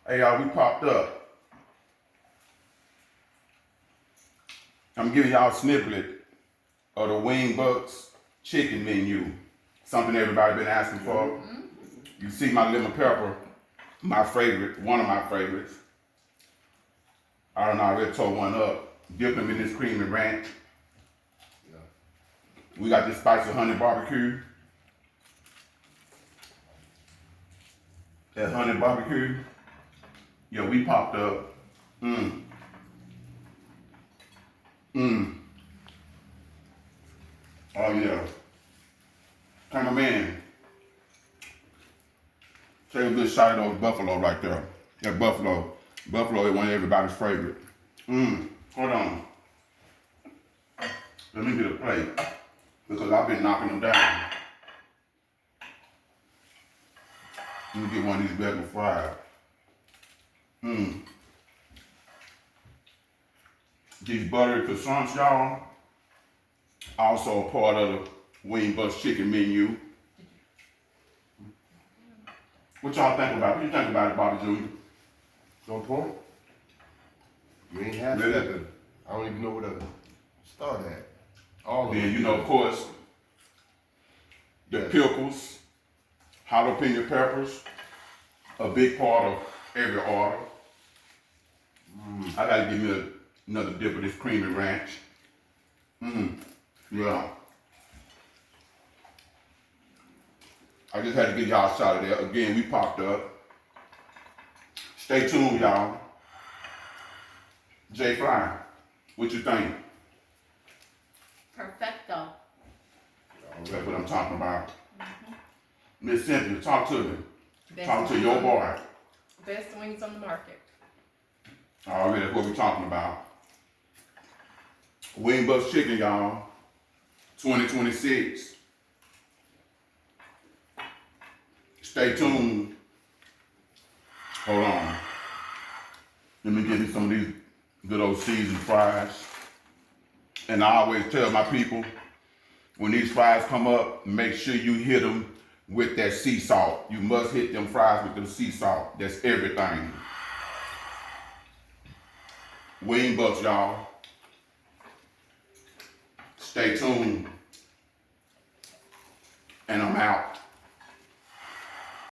Hey y'all, we popped up. I'm giving y'all a snippet of the Wingbucs chicken menu. Something everybody been asking for. You see my lemon pepper, my favorite, one of my favorites. I don't know, I already tore one up. Dip them in this creamy ranch. We got this spicy honey barbecue. That honey barbecue. Yeah, we popped up. Oh yeah. Cameraman. Take a good shot of those buffalo right there. That buffalo. Buffalo is one of everybody's favorite. Hold on. Let me get a plate. Because I've been knocking them down. Let me get one of these bagel fried. These buttery croissants, y'all, also a part of the Wingbucs chicken menu. What y'all think about it? What you think about it, Bobby Jr.? No point. You ain't half Really? stepping. I don't even know where to start at. All of Then, them. you know, of course, the pickles, jalapeno peppers, a big part of every order. I gotta give me another dip of this creamy ranch. Yeah. I just had to get y'all a shot of that. Again, we popped up. Stay tuned, y'all. Jay Fly, what you think? Perfecto. That's what I'm talking about. Miss Cynthia, talk to me. Talk to wings your on- boy. Best wings on the market. Already, that's what we're talking about. Wingbucs chicken, y'all. 2026. Stay tuned. Hold on. Let me give you some of these good old seasoned fries. And I always tell my people, when these fries come up, make sure you hit them with that sea salt. You must hit them fries with the sea salt. That's everything. Wingbucs, y'all. Stay tuned. And I'm out.